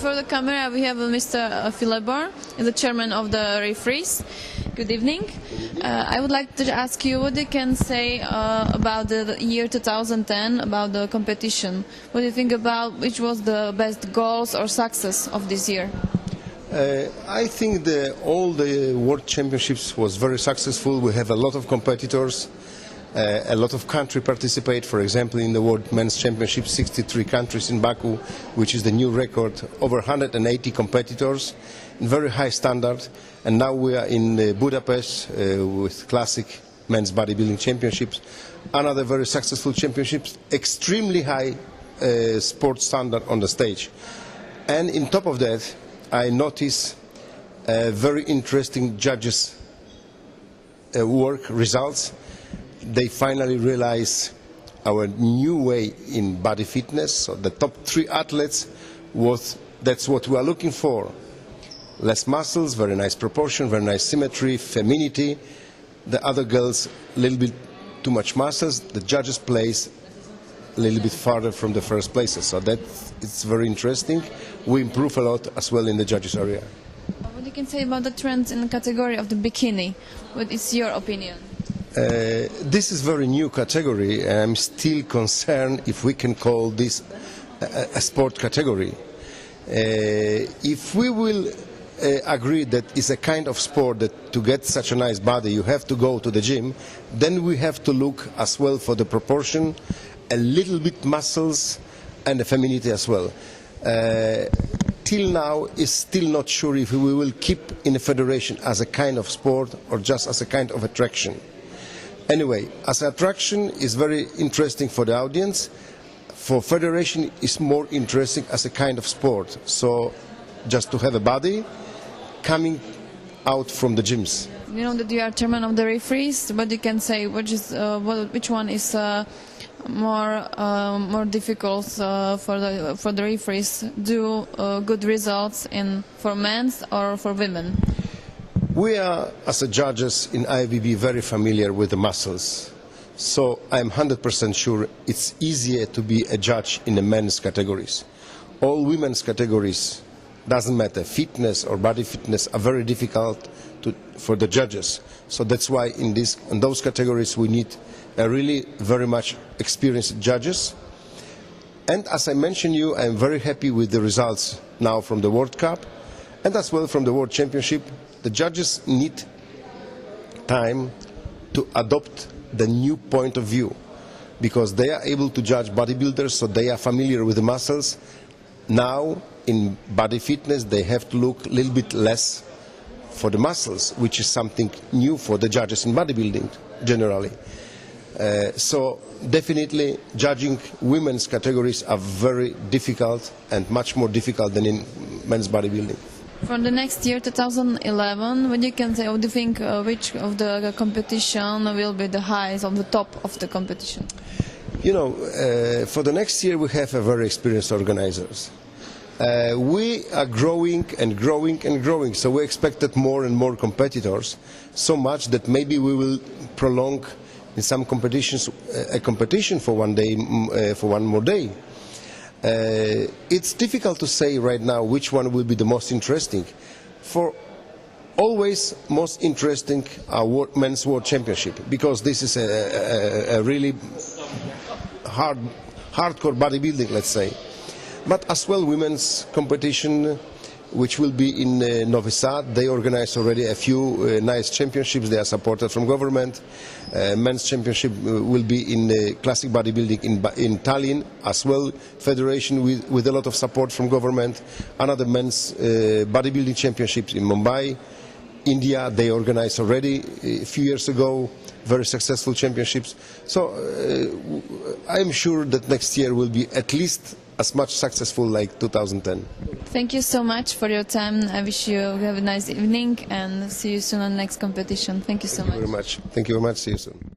before the camera we have Mr. Fileborn, the chairman of the referees. Good evening. I would like to ask you what you can say about the year 2010, about the competition. What do you think about which was the best goals or success of this year? I think all the World Championships was very successful. We have a lot of competitors. A lot of countries participate. For example, in the World Men's Championship, 63 countries in Baku, which is the new record. Over 180 competitors, in very high standard. And now we are in Budapest with classic men's bodybuilding championships. Another very successful championships, extremely high sports standard on the stage. And on top of that, I notice very interesting judges' work results. They finally realize our new way in body fitness. So the top 3 athletes, that's what we are looking for. Less muscles, very nice proportion, very nice symmetry, femininity. The other girls, a little bit too much muscles. The judges place a little bit farther from the first places. So it's very interesting. We improve a lot as well in the judges area. What you can say about the trends in the category of the bikini? What is your opinion? This is a very new category. I'm still concerned if we can call this a sport category. If we will agree that it's a kind of sport that to get such a nice body you have to go to the gym, then we have to look as well for the proportion, a little bit muscles and the femininity as well. Till now is still not sure if we will keep in a federation as a kind of sport or just as a kind of attraction. Anyway, as an attraction is very interesting for the audience. For federation is more interesting as a kind of sport. So just to have a body coming out from the gyms. You know that you are chairman of the referees, but you can say which one is more difficult for the referees do good results for men or for women? We are, as a judges in IFBB, very familiar with the muscles. So I'm 100% sure it's easier to be a judge in the men's categories. All women's categories, doesn't matter, fitness or body fitness, are very difficult for the judges. So that's why in those categories we need really very much experienced judges. And as I mentioned you, I'm very happy with the results now from the World Cup and as well from the World Championship. The judges need time to adopt the new point of view because they are able to judge bodybuilders, so they are familiar with the muscles. Now in body fitness they have to look a little bit less for the muscles, which is something new for the judges in bodybuilding generally. So definitely judging women's categories are very difficult and much more difficult than in men's bodybuilding. For the next year, 2011, what you can say, what do you think which of the competition will be the highest on the top of the competition? You know, for the next year we have a very experienced organizers. We are growing and growing and growing, so we expected more and more competitors, so much that maybe we will prolong in some competitions a competition for one day, for one more day. It's difficult to say right now which one will be the most interesting. For always most interesting are men's world championship because this is a really hardcore bodybuilding, let's say. But as well women's competition, which will be in Novi Sad. They organize already a few nice championships. They are supported from government. Men's championship will be in classic bodybuilding in Tallinn as well. Federation with a lot of support from government. Another men's bodybuilding championships in Mumbai. India, they organized already a few years ago. Very successful championships. So I'm sure that next year will be at least as much successful like 2010. Thank you so much for your time. I wish you have a nice evening and see you soon on the next competition. Thank you so much. Thank you very much. Thank you very much. See you soon.